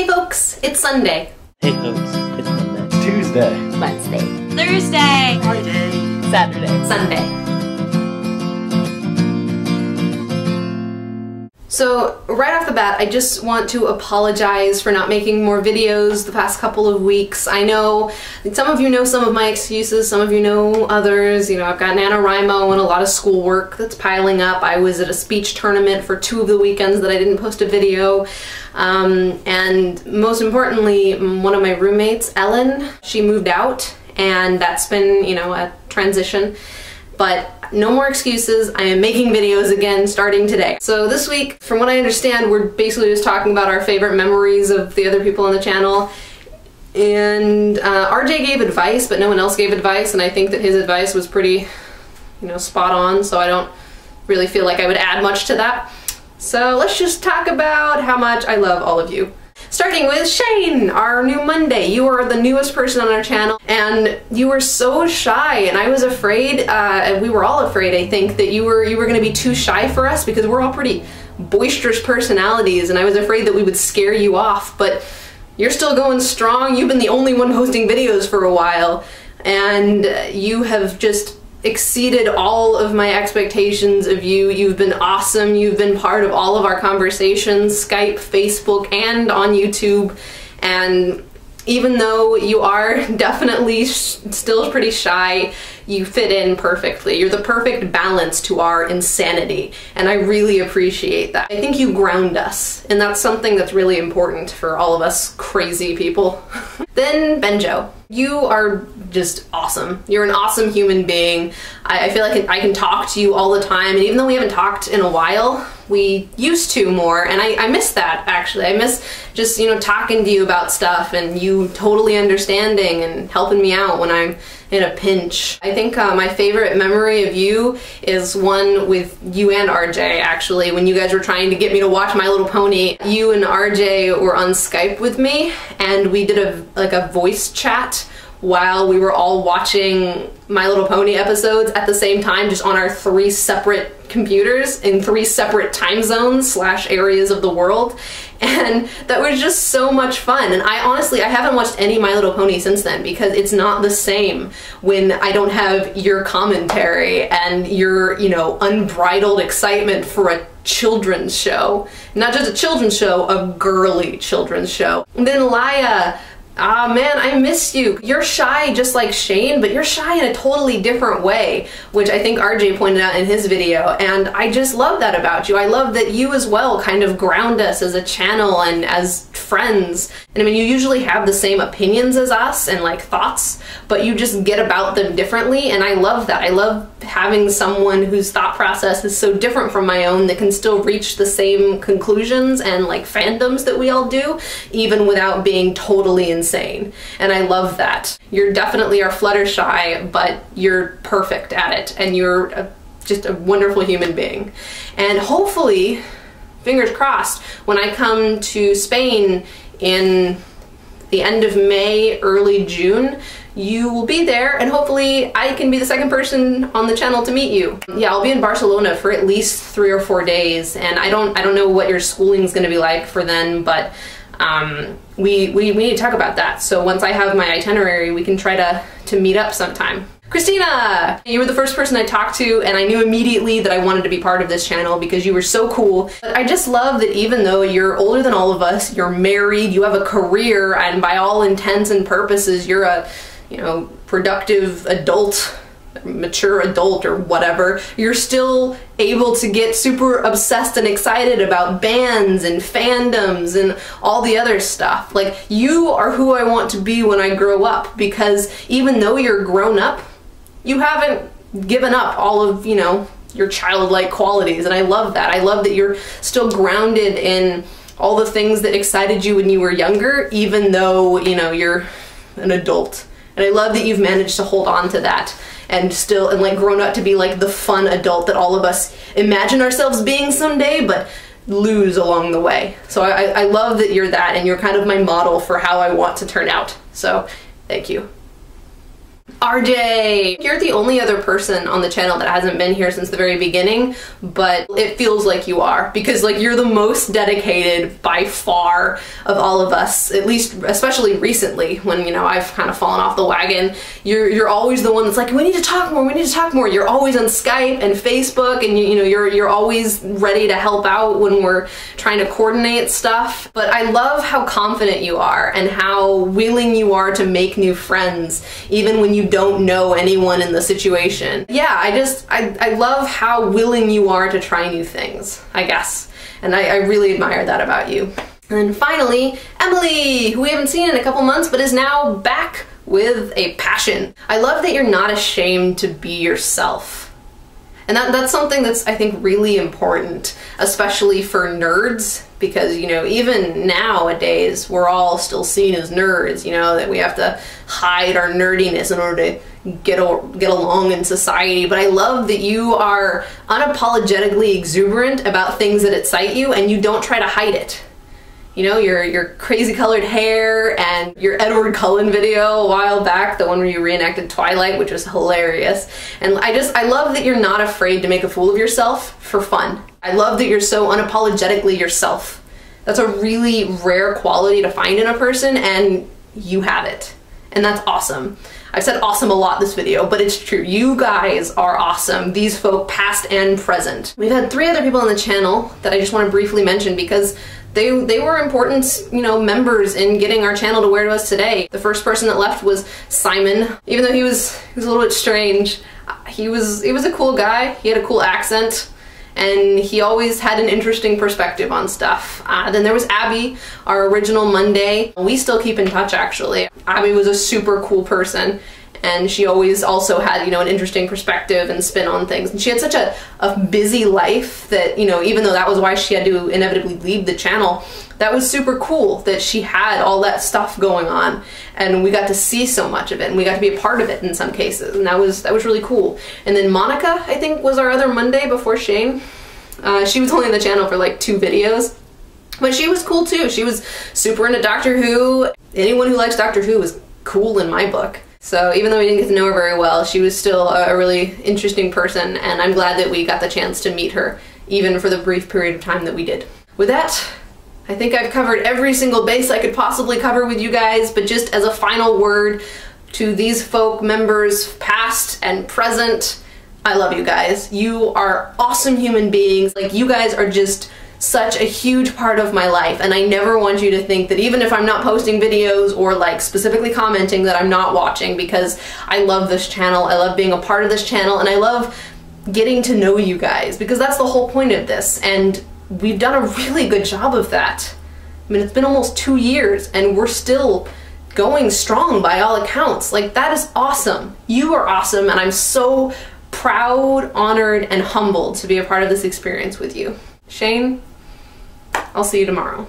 Hey folks, it's Sunday. Hey folks, it's Monday. Tuesday. Wednesday. Thursday. Friday. Saturday. Sunday. So right off the bat, I just want to apologize for not making more videos the past couple of weeks. I know some of you know some of my excuses, some of you know others. You know, I've got NaNoWriMo and a lot of schoolwork that's piling up. I was at a speech tournament for 2 of the weekends that I didn't post a video. And most importantly, one of my roommates, Ellen, she moved out, and that's been, you know, a transition. But no more excuses. I am making videos again starting today. So this week, from what I understand, we're basically just talking about our favorite memories of the other people on the channel. And RJ gave advice, but no one else gave advice, and I think that his advice was pretty, you know, spot on, so I don't really feel like I would add much to that. So let's just talk about how much I love all of you. Starting with Shane, our new Monday. You are the newest person on our channel, and you were so shy, and I was afraid, and we were all afraid, I think, that you were gonna be too shy for us because we're all pretty boisterous personalities, and I was afraid that we would scare you off, but you're still going strong. You've been the only one posting videos for a while, and you have just exceeded all of my expectations of you. You've been awesome. You've been part of all of our conversations, Skype, Facebook, and on YouTube. And even though you are definitely still pretty shy, you fit in perfectly. You're the perfect balance to our insanity, and I really appreciate that. I think you ground us, and that's something that's really important for all of us crazy people. Then Benjo. You are just awesome. You're an awesome human being. I feel like I can talk to you all the time, and even though we haven't talked in a while, we used to more, and I miss that, actually. I miss just, you know, talking to you about stuff and you totally understanding and helping me out when I'm in a pinch. I think my favorite memory of you is one with you and RJ, actually, when you guys were trying to get me to watch My Little Pony. You and RJ were on Skype with me, and we did a voice chat while we were all watching My Little Pony episodes at the same time, just on our 3 separate computers in 3 separate time zones / areas of the world. And that was just so much fun. And I haven't watched any My Little Pony since then, because it's not the same when I don't have your commentary and your, you know, unbridled excitement for a children's show. Not just a children's show, a girly children's show. And then Laya. Ah, man, I miss you. You're shy just like Shane, but you're shy in a totally different way, which I think RJ pointed out in his video, and I just love that about you. I love that you as well kind of ground us as a channel and as friends. And I mean, you usually have the same opinions as us and like thoughts, but you just get about them differently, and I love that. I love having someone whose thought process is so different from my own that can still reach the same conclusions and like fandoms that we all do, even without being totally insane. And I love that. You're definitely our Fluttershy, but you're perfect at it, and you're just a wonderful human being. And hopefully, fingers crossed, when I come to Spain in the end of May, early June, you will be there, and hopefully I can be the second person on the channel to meet you. Yeah, I'll be in Barcelona for at least 3 or 4 days, and I don't know what your schooling's gonna be like for then, but we need to talk about that. So once I have my itinerary, we can try to meet up sometime. Christina! You were the first person I talked to, and I knew immediately that I wanted to be part of this channel because you were so cool. But I just love that even though you're older than all of us, you're married, you have a career, and by all intents and purposes, you're a, you know, productive adult, mature adult or whatever, you're still able to get super obsessed and excited about bands and fandoms and all the other stuff. Like, you are who I want to be when I grow up, because even though you're grown up, you haven't given up all of, you know, your childlike qualities, and I love that. I love that you're still grounded in all the things that excited you when you were younger, even though, you know, you're an adult. And I love that you've managed to hold on to that and still, and like grown up to be like the fun adult that all of us imagine ourselves being someday, but lose along the way. So I love that you're that, and you're kind of my model for how I want to turn out. So thank you. RJ! You're the only other person on the channel that hasn't been here since the very beginning, but it feels like you are, because like you're the most dedicated by far of all of us, at least especially recently when, you know, I've kind of fallen off the wagon. You're always the one that's like, we need to talk more, we need to talk more. You're always on Skype and Facebook, and you know, you're always ready to help out when we're trying to coordinate stuff. But I love how confident you are and how willing you are to make new friends, even when you don't know anyone in the situation. Yeah, I love how willing you are to try new things, I guess. And I really admire that about you. And then finally, Emily, who we haven't seen in a couple months, but is now back with a passion. I love that you're not ashamed to be yourself. And that's something that's, I think, really important, especially for nerds, because, you know, even nowadays, we're all still seen as nerds, you know, that we have to hide our nerdiness in order to get along in society. But I love that you are unapologetically exuberant about things that excite you, and you don't try to hide it. You know, your crazy colored hair and your Edward Cullen video a while back, the one where you reenacted Twilight, which was hilarious. And I love that you're not afraid to make a fool of yourself for fun. I love that you're so unapologetically yourself. That's a really rare quality to find in a person, and you have it. And that's awesome. I've said awesome a lot this video, but it's true. You guys are awesome. These folk, past and present. We've had 3 other people on the channel that I just want to briefly mention because they were important, you know, members in getting our channel to where it was today. The first person that left was Simon. Even though he was a little bit strange, he was a cool guy. He had a cool accent, and he always had an interesting perspective on stuff. Then there was Abby, our original Monday. We still keep in touch, actually. Abby was a super cool person, and she always also had, you know, an interesting perspective and spin on things. And she had such a busy life that, you know, even though that was why she had to inevitably leave the channel, that was super cool that she had all that stuff going on, and we got to see so much of it, and we got to be a part of it in some cases, and that was really cool. And then Monica, I think, was our other Monday before Shane. She was only on the channel for like 2 videos, but she was cool too. She was super into Doctor Who. Anyone who likes Doctor Who is cool in my book. So even though we didn't get to know her very well, she was still a really interesting person, and I'm glad that we got the chance to meet her, even for the brief period of time that we did. With that, I think I've covered every single base I could possibly cover with you guys, but just as a final word to these folk members, past and present, I love you guys. You are awesome human beings. Like, you guys are just such a huge part of my life, and I never want you to think that even if I'm not posting videos or like specifically commenting that I'm not watching, because I love this channel, I love being a part of this channel, and I love getting to know you guys, because that's the whole point of this, and we've done a really good job of that. I mean, it's been almost 2 years and we're still going strong by all accounts. Like, that is awesome. You are awesome, and I'm so proud, honored, and humbled to be a part of this experience with you. Shane, I'll see you tomorrow.